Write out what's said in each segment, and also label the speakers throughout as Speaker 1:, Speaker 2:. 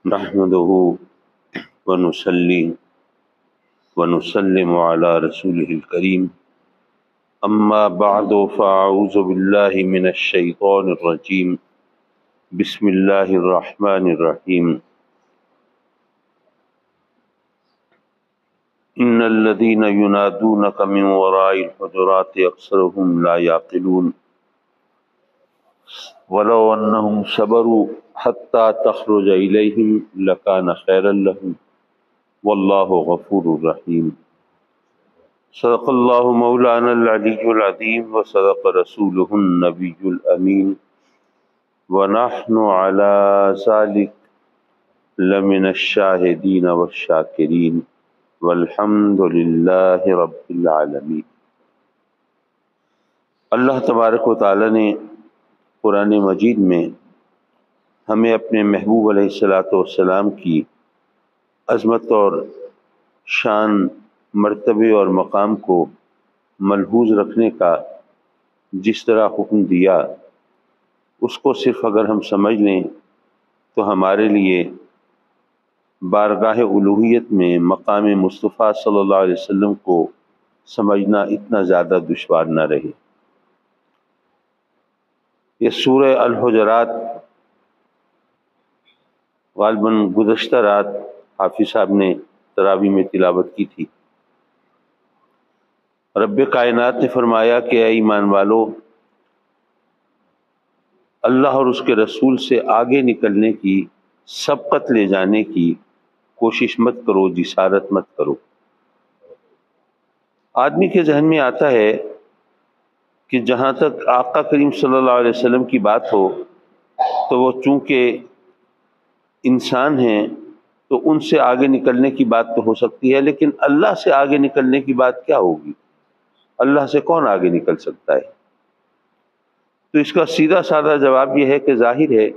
Speaker 1: نحمده ونصلي ونسلم على رسوله الكريم أما بعد فأعوذ بالله من الشيطان الرجيم بسم الله الرحمن الرحيم إن الذين ينادونك من وراء الحجرات أكثرهم لا يعقلون ولو أنهم صبروا حتى تخرج إليهم لكان خيرا لهم والله غفور رحيم صدق الله مولانا العلي العظيم وصدق رسوله النبي الأمين ونحن على ذلك لمن الشاهدين والشاكرين والحمد لله رب العالمين۔ اللہ تبارک و تعالی نے قرآن مجید میں ہمیں اپنے محبوب علیہ السلام کی عظمت اور شان، مرتبے اور مقام کو ملحوظ رکھنے کا جس طرح حکم دیا، اس کو صرف اگر ہم سمجھ لیں تو ہمارے لیے بارگاہ الوہیت میں مقام مصطفیٰ صلی اللہ علیہ وسلم کو سمجھنا اتنا زیادہ دشوار نہ رہے۔ یہ سورہ الحجرات غالباً گزشتہ رات حافظ صاحب نے تراویح میں تلاوت کی تھی۔ رب کائنات نے فرمایا کہ اے ایمان والو، اللہ اور اس کے رسول سے آگے نکلنے کی، سبقت لے جانے کی کوشش مت کرو، جسارت مت کرو۔ آدمی کے ذہن میں آتا ہے کہ جہاں تک آقا کریم صلی اللہ علیہ وسلم کی بات ہو تو وہ چونکہ انسان ہیں تو ان سے آگے نکلنے کی بات تو ہو سکتی ہے، لیکن اللہ سے آگے نکلنے کی بات کیا ہوگی؟ اللہ سے کون آگے نکل سکتا ہے؟ تو اس کا سیدھا سادہ جواب یہ ہے کہ ظاہر ہے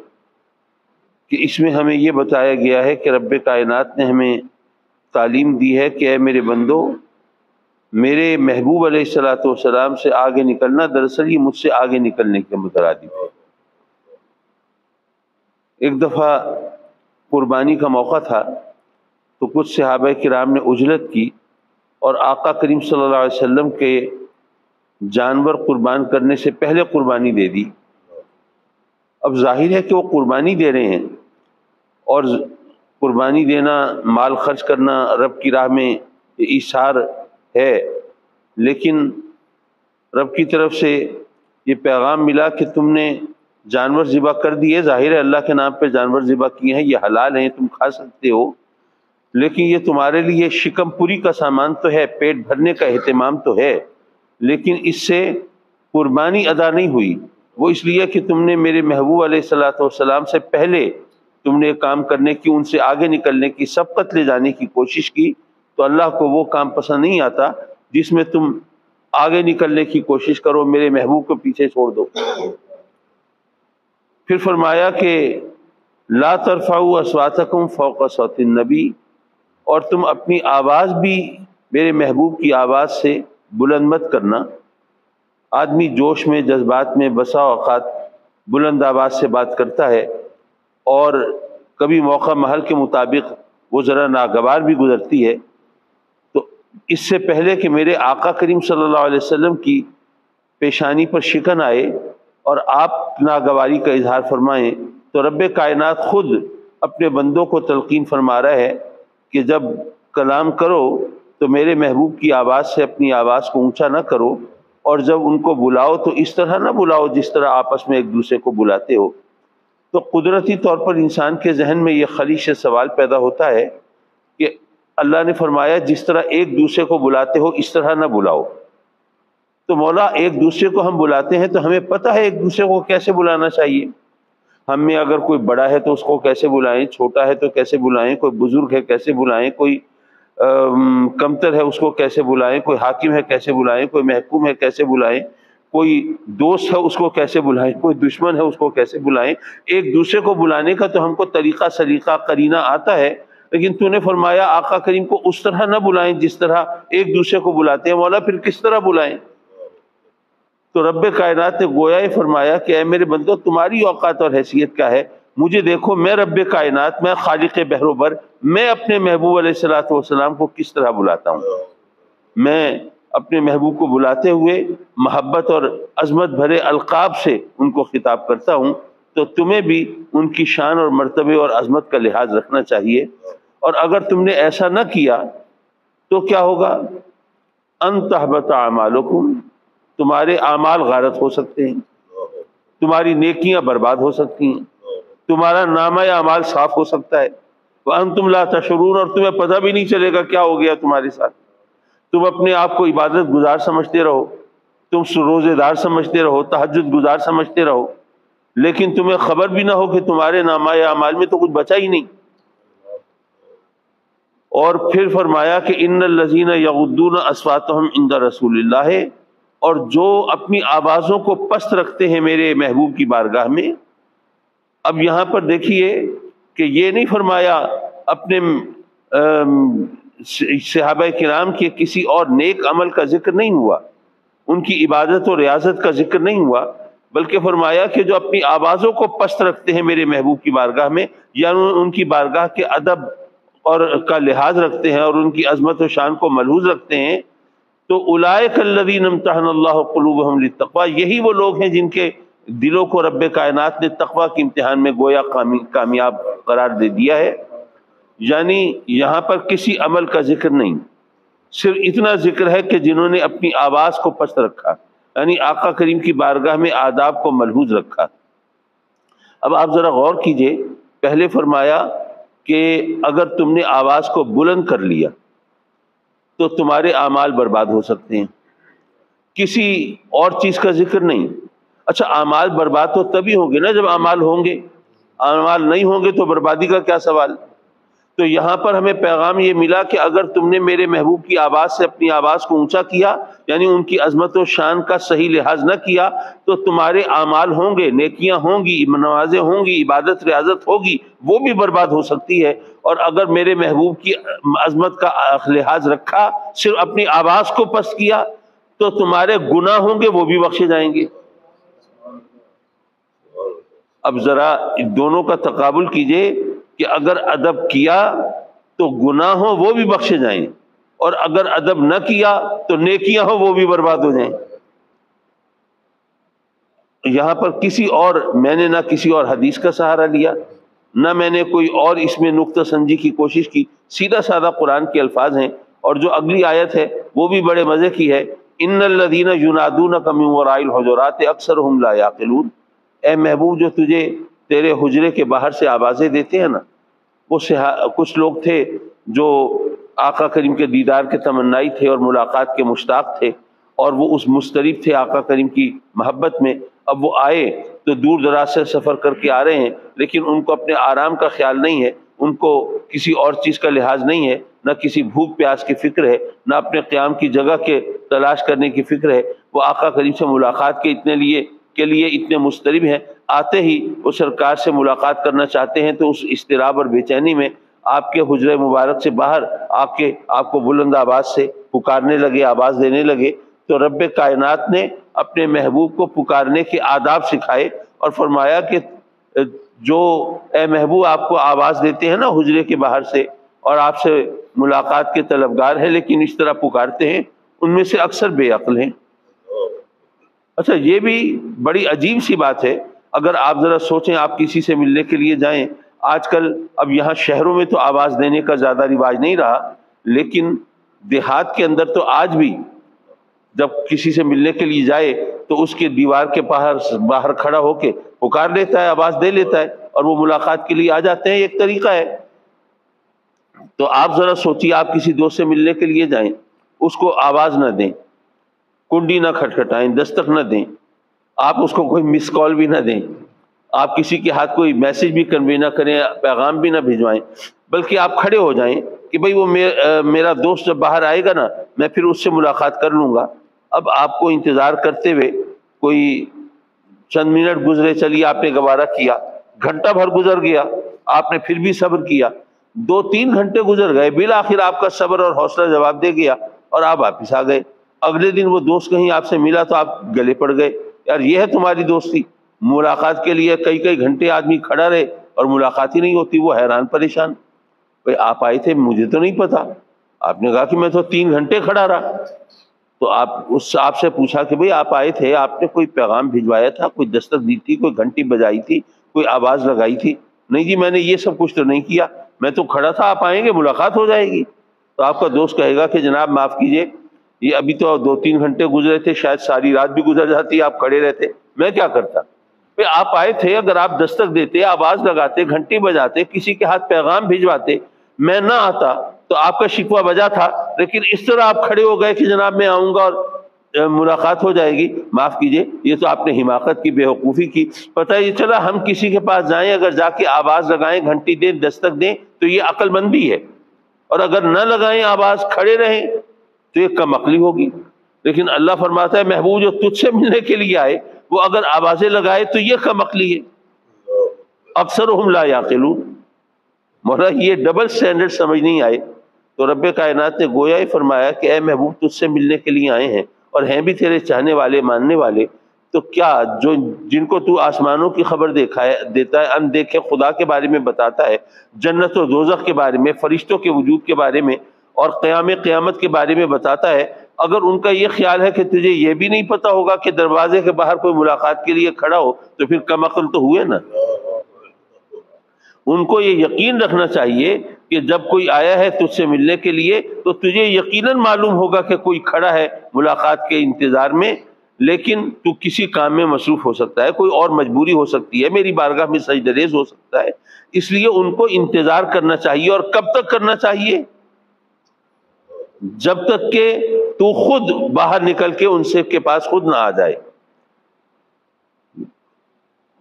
Speaker 1: کہ اس میں ہمیں یہ بتایا گیا ہے کہ رب کائنات نے ہمیں تعلیم دی ہے کہ اے میرے بندو، میرے محبوب علیہ السلام سے آگے نکلنا دراصل یہ مجھ سے آگے نکلنے کے مترادف ہے۔ ایک دفعہ قربانی کا موقع تھا تو کچھ صحابہ کرام نے عجلت کی اور آقا کریم صلی اللہ علیہ وسلم کے جانور قربان کرنے سے پہلے قربانی دے دی۔ اب ظاہر ہے کہ وہ قربانی دے رہے ہیں، اور قربانی دینا، مال خرچ کرنا رب کی راہ میں ایثار ہے، لیکن رب کی طرف سے یہ پیغام ملا کہ تم نے جانور ذبح کر دیے، ظاہر ہے اللہ کے نام پہ جانور ذبح کیے ہیں، یہ حلال ہیں، تم کھا سکتے ہو، لیکن یہ تمہارے لیے شکم پوری کا سامان تو ہے، پیٹ بھرنے کا اہتمام تو ہے، لیکن اس سے قربانی ادا نہیں ہوئی۔ وہ اس لیے کہ تم نے میرے محبوب علیہ السلام سے پہلے تم نے کام کرنے کی، ان سے آگے نکلنے کی، سبقت لے جانے کی کوشش کی، تو اللہ کو وہ کام پسند نہیں آتا جس میں تم آگے نکلنے کی کوشش کرو، میرے محبوب کو پیچھے چھوڑ دو۔ پھر فرمایا کہ لا ترفعوا اصواتکم فوق صوت النبی، اور تم اپنی آواز بھی میرے محبوب کی آواز سے بلند مت کرنا۔ آدمی جوش میں، جذبات میں بسا اوقات بلند آواز سے بات کرتا ہے، اور کبھی موقع محل کے مطابق وہ ذرا ناگوار بھی گزرتی ہے۔ تو اس سے پہلے کہ میرے آقا کریم صلی اللہ علیہ وسلم کی پیشانی پر شکن آئے اور آپ ناگواری کا اظہار فرمائیں، تو رب کائنات خود اپنے بندوں کو تلقین فرما رہا ہے کہ جب کلام کرو تو میرے محبوب کی آواز سے اپنی آواز کو اونچا نہ کرو، اور جب ان کو بلاؤ تو اس طرح نہ بلاؤ جس طرح آپس میں ایک دوسرے کو بلاتے ہو۔ تو قدرتی طور پر انسان کے ذہن میں یہ خلیش سوال پیدا ہوتا ہے کہ اللہ نے فرمایا جس طرح ایک دوسرے کو بلاتے ہو اس طرح نہ بلاؤ۔ تو مولا، ایک دوسرے کو ہم بلاتے ہیں تو ہمیں پتہ ہے ایک دوسرے کو کیسے بلانا چاہیے۔ ہم میں اگر کوئی بڑا ہے تو اس کو کیسے بلائیں، چھوٹا ہے تو کیسے بلائیں، کوئی بزرگ ہے کیسے بلائیں، کوئی کمتر ہے اس کو کیسے بلائیں، کوئی حاکم ہے کیسے بلائیں، کوئی محکوم ہے کیسے بلائیں، کوئی دوست ہے اس کو کیسے بلائیں، کوئی دشمن ہے اس کو کیسے بلائیں۔ ایک دوسرے کو بلانے کا تو ہم کو طریقہ سلیقہ قرینہ آتا ہے، لیکن تو نے فرمایا آقا کریم کو اس طرح نہ بلائیں جس طرح ایک دوسرے کو بلاتے ہیں۔ مولا، پھر کس طرح بلائیں؟ تو رب کائنات نے گویا ہی فرمایا کہ اے میرے بندو، تمہاری اوقات اور حیثیت کیا ہے؟ مجھے دیکھو میں رب کائنات، میں خالق بحر و بر، میں اپنے محبوب علیہ الصلوۃ والسلام کو کس طرح بلاتا ہوں. میں اپنے محبوب کو بلاتے ہوئے محبت اور عظمت بھرے القاب سے ان کو خطاب کرتا ہوں. تو تمہیں بھی ان کی شان اور مرتبے اور عظمت کا لحاظ رکھنا چاہیے. اور اگر تم نے ایسا نہ کیا تو کیا ہوگا؟ ان تحبط اعمالکم، تمہارے اعمال غارت ہو سکتے ہیں، تمہاری نیکیاں برباد ہو سکتی ہیں، تمہارا نامہ اعمال صاف ہو سکتا ہے. وانتم لا تشعرون، اور تمہیں پتہ بھی نہیں چلے گا کیا ہو گیا تمہارے ساتھ. تم اپنے آپ کو عبادت گزار سمجھتے رہو، تم روزے دار سمجھتے رہو، تہجد گزار سمجھتے رہو، لیکن تمہیں خبر بھی نہ ہو کہ تمہارے نامہ اعمال میں تو کچھ بچا ہی نہیں. اور پھر فرمایا کہ ان الذین یغضون اصواتهم عند رسول اللہ، اور جو اپنی آوازوں کو پست رکھتے ہیں میرے محبوب کی بارگاہ میں. اب یہاں پر دیکھیے کہ یہ نہیں فرمایا اپنے صحابہ کرام کے کسی اور نیک عمل کا ذکر نہیں ہوا، ان کی عبادت و ریاضت کا ذکر نہیں ہوا، بلکہ فرمایا کہ جو اپنی آوازوں کو پست رکھتے ہیں میرے محبوب کی بارگاہ میں، یعنی ان کی بارگاہ کے ادب اور کا لحاظ رکھتے ہیں اور ان کی عظمت و شان کو ملحوظ رکھتے ہیں. تو اولئک الذین امتحن اللہ قلوبہم للتقوی، یہی وہ لوگ ہیں جن کے دلوں کو رب کائنات نے تقوی کے امتحان میں گویا کامیاب قرار دے دیا ہے. یعنی یہاں پر کسی عمل کا ذکر نہیں، صرف اتنا ذکر ہے کہ جنہوں نے اپنی آواز کو پست رکھا، یعنی آقا کریم کی بارگاہ میں آداب کو ملحوظ رکھا. اب آپ ذرا غور کیجئے، پہلے فرمایا کہ اگر تم نے آواز کو بلند کر لیا تو تمہارے اعمال برباد ہو سکتے ہیں، کسی اور چیز کا ذکر نہیں. اچھا اعمال برباد تو تبھی ہوں گے نا جب اعمال ہوں گے، اعمال نہیں ہوں گے تو بربادی کا کیا سوال. تو یہاں پر ہمیں پیغام یہ ملا کہ اگر تم نے میرے محبوب کی آواز سے اپنی آواز کو اونچا کیا، یعنی ان کی عظمت و شان کا صحیح لحاظ نہ کیا، تو تمہارے اعمال ہوں گے، نیکیاں ہوں گی، نمازیں ہوں گی، عبادت ریاضت ہوگی، وہ بھی برباد ہو سکتی ہے. اور اگر میرے محبوب کی عظمت کا لحاظ رکھا، صرف اپنی آواز کو پست کیا، تو تمہارے گناہ ہوں گے، وہ بھی بخشے جائیں گے. اب ذرا دونوں کا تقابل کیجئے کہ اگر ادب کیا تو گناہ ہو وہ بھی بخشے جائیں، اور اگر ادب نہ کیا تو نیکیاں ہو وہ بھی برباد ہو جائیں. یہاں پر میں نے نہ کسی اور حدیث کا سہارا لیا، نہ میں نے کوئی اور اس میں نقطہ سنجی کی کوشش کی، سیدھا سادہ قرآن کے الفاظ ہیں. اور جو اگلی آیت ہے وہ بھی بڑے مزے کی ہے، ان الذین ینادونک من وراء الحجرات اکثرهم لا یعقلون. اے محبوب، جو تجھے تیرے حجرے کے باہر سے آوازیں دیتے ہیں نا، وہ کچھ لوگ تھے جو آقا کریم کے دیدار کے تمنائی تھے اور ملاقات کے مشتاق تھے، اور وہ اس مستریب تھے آقا کریم کی محبت میں. اب وہ آئے تو دور دراز سے سفر کر کے آ رہے ہیں، لیکن ان کو اپنے آرام کا خیال نہیں ہے، ان کو کسی اور چیز کا لحاظ نہیں ہے، نہ کسی بھوک پیاس کی فکر ہے، نہ اپنے قیام کی جگہ کے تلاش کرنے کی فکر ہے. وہ آقا کریم سے ملاقات کے لیے اتنے مسترب ہیں، آتے ہی وہ سرکار سے ملاقات کرنا چاہتے ہیں. تو اس اضطراب اور بے چینی میں آپ کے حجرے مبارک سے باہر آپ کو بلند آواز سے پکارنے لگے، آواز دینے لگے. تو رب کائنات نے اپنے محبوب کو پکارنے کے آداب سکھائے اور فرمایا کہ جو اے محبوب آپ کو آواز دیتے ہیں نا حجرے کے باہر سے، اور آپ سے ملاقات کے طلبگار ہیں لیکن اس طرح پکارتے ہیں، ان میں سے اکثر بے عقل ہیں. اچھا یہ بھی بڑی عجیب سی بات ہے. اگر آپ ذرا سوچیں، آپ کسی سے ملنے کے لیے جائیں، آج کل اب یہاں شہروں میں تو آواز دینے کا زیادہ رواج نہیں رہا، لیکن دیہات کے اندر تو آج بھی جب کسی سے ملنے کے لیے جائے تو اس کے دیوار کے باہر کھڑا ہو کے پکار لیتا ہے، آواز دے لیتا ہے، اور وہ ملاقات کے لیے آ جاتے ہیں. ایک طریقہ ہے. تو آپ ذرا سوچیے، آپ کسی دوست سے ملنے کے لیے جائیں، اس کو آواز نہ دیں، کنڈی نہ کھٹکھٹائیں، دستک نہ دیں، آپ اس کو کوئی مس کال بھی نہ دیں، آپ کسی کے ہاتھ کوئی میسج بھی کنوے نہ کریں، پیغام بھی نہ بھجوائیں، بلکہ آپ کھڑے ہو جائیں کہ بھئی وہ میرا دوست جب باہر آئے گا نا میں پھر اس سے ملاقات کر لوں گا. اب آپ کو انتظار کرتے ہوئے کوئی چند منٹ گزرے، چلیے آپ نے گوارا کیا، گھنٹہ بھر گزر گیا، آپ نے پھر بھی صبر کیا، 2-3 گھنٹے گزر گئے، بالآخر آپ کا صبر اور حوصلہ جواب دے گیا اور آپ واپس آ گئے. اگلے دن وہ دوست کہیں آپ سے ملا تو آپ گلے پڑ گئے. یار یہ ہے تمہاری دوستی؟ ملاقات کے لیے کئی گھنٹے آدمی کھڑا رہے اور ملاقات ہی نہیں ہوتی۔ وہ حیران پریشان، بھائی آپ آئے تھے مجھے تو نہیں پتا۔ آپ نے کہا کہ میں تو 3 گھنٹے کھڑا رہا۔ تو آپ سے پوچھا کہ بھئی آپ آئے تھے، آپ نے کوئی پیغام بھجوایا تھا، کوئی دستک دی تھی، کوئی گھنٹی بجائی تھی، کوئی آواز لگائی تھی؟ نہیں جی میں نے یہ سب کچھ تو نہیں کیا، میں تو کھڑا تھا، آپ آئیں گے ملاقات ہو جائے گی۔ تو آپ کا دوست کہے گا کہ جناب معاف کیجئے، یہ ابھی تو 2-3 گھنٹے گزرے تھے، شاید ساری رات بھی گزر جاتی، آپ کھڑے رہتے، میں کیا کرتا؟ بھئی آپ آئے تھے، اگر آپ دستک دیتے، آواز لگاتے، گھنٹی بجاتے، کسی کے ہاتھ پیغام بھجواتے، میں نہ آتا تو آپ کا شکوہ بجا تھا، لیکن اس طرح آپ کھڑے ہو گئے کہ جناب میں آؤں گا اور ملاقات ہو جائے گی۔ معاف کیجئے، یہ تو آپ نے حماقت کی، بے وقوفی کی۔ پتہ یہ چلا ہم کسی کے پاس جائیں، اگر جا کے آواز لگائیں، گھنٹی دیں، دستک دیں تو یہ عقل مندی ہے، اور اگر نہ لگائیں آواز، کھڑے رہیں تو یہ کم عقلی ہوگی۔ لیکن اللہ فرماتا ہے محبوب جو تجھ سے ملنے کے لیے آئے وہ اگر آوازیں لگائے تو یہ کم عقلی ہے۔ اکثرهم لا یعقلون۔ مولا یہ ڈبل سٹینڈرڈ سمجھ نہیں آئے تو رب کائنات نے گویا ہی فرمایا کہ اے محبوب تجھ سے ملنے کے لیے آئے ہیں اور ہیں بھی تیرے چاہنے والے، ماننے والے، تو کیا جن کو تو آسمانوں کی خبر دیتا ہے، ان دیکھے خدا کے بارے میں بتاتا ہے، جنت و دوزخ کے بارے میں، فرشتوں کے وجود کے بارے میں اور قیامت کے بارے میں بتاتا ہے، اگر ان کا یہ خیال ہے کہ تجھے یہ بھی نہیں پتا ہوگا کہ دروازے کے باہر کوئی ملاقات کے لیے کھڑا ہو تو پھر کم عقل تو ہوئے نا۔ ان کو یہ یقین رکھنا چاہیے کہ جب کوئی آیا ہے تجھ سے ملنے کے لیے تو تجھے یقیناً معلوم ہوگا کہ کوئی کھڑا ہے ملاقات کے انتظار میں، لیکن تو کسی کام میں مصروف ہو سکتا ہے، کوئی اور مجبوری ہو سکتی ہے، میری بارگاہ میں سجدہ ریز ہو سکتا ہے، اس لیے ان کو انتظار کرنا چاہیے۔ اور کب تک کرنا چاہیے؟ جب تک کہ تو خود باہر نکل کے ان سے کے پاس خود نہ آ جائے۔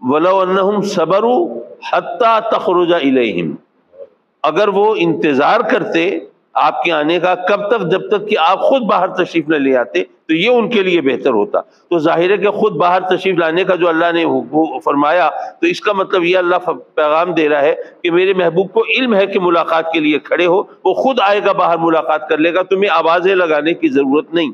Speaker 1: وَلَوْ أَنَّهُمْ صَبَرُوا حَتَّى تَخْرُجَ إِلَيْهِمْ، اگر وہ انتظار کرتے آپ کے آنے کا، کب تک؟ جب تک کہ آپ خود باہر تشریف نہ لے آتے، تو یہ ان کے لیے بہتر ہوتا۔ تو ظاہر ہے کہ خود باہر تشریف لانے کا جو اللہ نے فرمایا، تو اس کا مطلب یہ اللہ پیغام دے رہا ہے کہ میرے محبوب کو علم ہے کہ ملاقات کے لیے کھڑے ہو، وہ خود آئے گا باہر ملاقات کر لے گا، تمہیں آوازیں لگانے کی ضرورت نہیں۔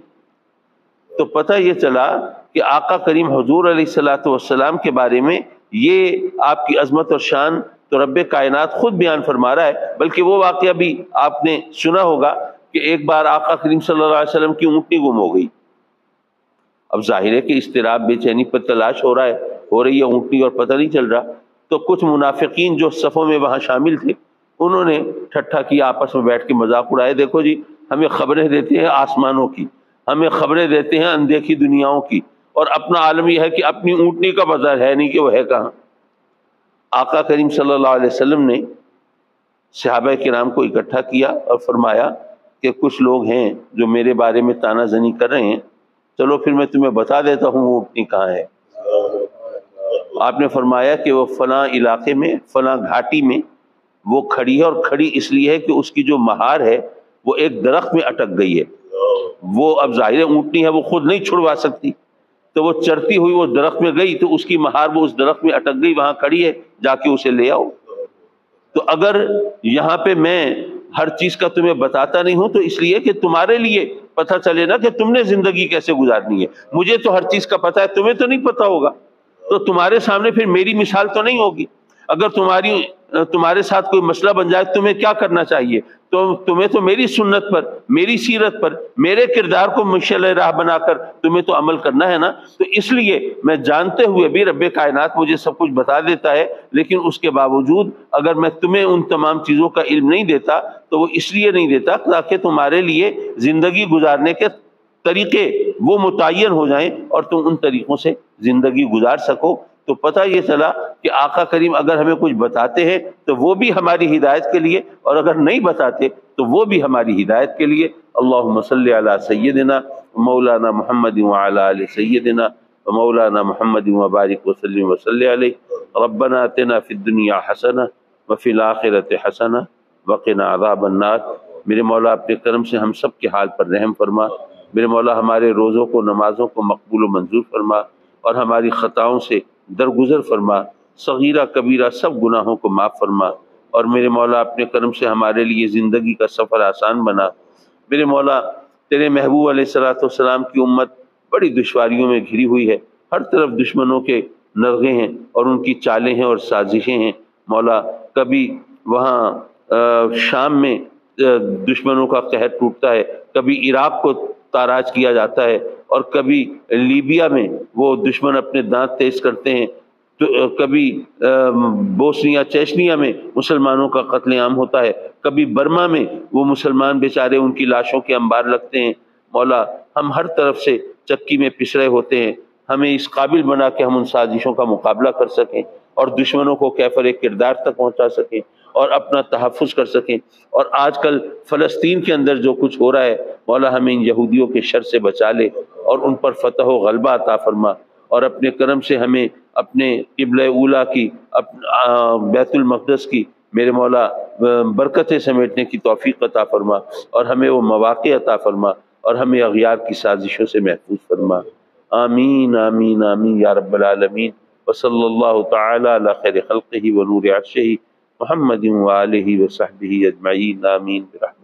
Speaker 1: تو پتہ یہ چلا کہ آقا کریم حضور علیہ الصلوۃ والسلام کے بارے میں یہ آپ کی عظمت اور شان تو رب کائنات خود بیان فرما رہا ہے۔ بلکہ وہ واقعہ بھی آپ نے سنا ہوگا کہ ایک بار آقا کریم صلی اللہ علیہ وسلم کی اونٹنی گم ہو گئی۔ اب ظاہر ہے کہ اضطراب، بے چینی پر تلاش ہو رہی ہے اونٹنی اور پتہ نہیں چل رہا۔ تو کچھ منافقین جو صفوں میں وہاں شامل تھے انہوں نے ٹھٹھا کیا، آپس میں بیٹھ کے مذاق اڑائے، دیکھو جی ہمیں خبریں دیتے ہیں آسمانوں کی، ہمیں خبریں دیتے ہیں اندیکھی دنیاؤں کی، اور اپنا عالم یہ ہے کہ اپنی اونٹنی کا پتہ ہے نہیں کہ وہ ہے کہاں۔ آقا کریم صلی اللہ علیہ وسلم نے صحابہ کرام کو اکٹھا کیا اور فرمایا کہ کچھ لوگ ہیں جو میرے بارے میں طعنہ زنی کر رہے ہیں، چلو پھر میں تمہیں بتا دیتا ہوں وہ اونٹنی کہاں ہے۔ آپ نے فرمایا کہ وہ فلاں علاقے میں، فلاں گھاٹی میں وہ کھڑی ہے، اور کھڑی اس لیے ہے کہ اس کی جو مہار ہے وہ ایک درخت میں اٹک گئی ہے۔ وہ اب ظاہر اونٹنی ہے، وہ خود نہیں چھڑوا سکتی، تو وہ چرتی ہوئی وہ درخت میں گئی تو اس کی مہار وہ اس درخت میں اٹک گئی، وہاں کھڑی ہے، جا کے اسے لے آؤ۔ تو اگر یہاں پہ میں ہر چیز کا تمہیں بتاتا نہیں ہوں تو اس لیے کہ تمہارے لیے پتہ چلے نا کہ تم نے زندگی کیسے گزارنی ہے۔ مجھے تو ہر چیز کا پتہ ہے، تمہیں تو نہیں پتہ ہوگا، تو تمہارے سامنے پھر میری مثال تو نہیں ہوگی۔ اگر تمہارے ساتھ کوئی مسئلہ بن جائے تمہیں کیا کرنا چاہیے؟ تو تمہیں تو میری سنت پر، میری سیرت پر، میرے کردار کو مشعل راہ بنا کر تمہیں تو عمل کرنا ہے نا۔ تو اس لیے میں جانتے ہوئے بھی رب کائنات مجھے سب کچھ بتا دیتا ہے، لیکن اس کے باوجود اگر میں تمہیں ان تمام چیزوں کا علم نہیں دیتا تو وہ اس لیے نہیں دیتا تاکہ تمہارے لیے زندگی گزارنے کے طریقے وہ متعین ہو جائیں اور تم ان طریقوں سے زندگی گزار سکو۔ تو پتہ یہ چلا کہ آقا کریم اگر ہمیں کچھ بتاتے ہیں تو وہ بھی ہماری ہدایت کے لیے، اور اگر نہیں بتاتے تو وہ بھی ہماری ہدایت کے لیے۔ اللہم صلی علی سیدنا مولانا محمد وعلی آل سیدنا مولانا محمد وبارک وسلم وصلی علیہ۔ ربنا آتنا فی الدنیا حسنہ وفی الآخرۃ حسنہ وقنا عذاب النار۔ میرے مولا اپنے کرم سے ہم سب کے حال پر رحم فرما۔ میرے مولا ہمارے روزوں کو، نمازوں کو مقبول و منظور فرما، اور ہماری خطاؤں سے درگزر فرما، صغیرہ کبیرہ سب گناہوں کو معاف فرما، اور میرے مولا اپنے کرم سے ہمارے لیے زندگی کا سفر آسان بنا۔ میرے مولا تیرے محبوب علیہ الصلوۃ والسلام کی امت بڑی دشواریوں میں گھری ہوئی ہے، ہر طرف دشمنوں کے نرغے ہیں اور ان کی چالیں ہیں اور سازشیں ہیں۔ مولا کبھی وہاں شام میں دشمنوں کا قہر ٹوٹتا ہے، کبھی عراق کو تاراج کیا جاتا ہے، اور کبھی لیبیا میں وہ دشمن اپنے دانت تیز کرتے ہیں، تو کبھی بوسنیا چیچنیا میں مسلمانوں کا قتل عام ہوتا ہے، کبھی برما میں وہ مسلمان بیچارے ان کی لاشوں کے انبار لگتے ہیں۔ مولا ہم ہر طرف سے چکی میں پس رہے ہوتے ہیں، ہمیں اس قابل بنا کہ ہم ان سازشوں کا مقابلہ کر سکیں اور دشمنوں کو کیفر کردار تک پہنچا سکیں اور اپنا تحفظ کر سکیں۔ اور آج کل فلسطین کے اندر جو کچھ ہو رہا ہے، مولا ہمیں ان یہودیوں کے شر سے بچا لے اور ان پر فتح و غلبہ عطا فرما، اور اپنے کرم سے ہمیں اپنے قبلہ اولا کی بیت المقدس کی میرے مولا برکتیں سمیٹنے کی توفیق عطا فرما، اور ہمیں وہ مواقع عطا فرما، اور ہمیں اغیار کی سازشوں سے محفوظ فرما۔ آمین آمین آمین یا رب العالمین۔ وصلی اللہ تعالی علی خیر خلقہ ونور عرشہ محمد وآلہ وصحبہ اجمعین، آمین برحمتہ۔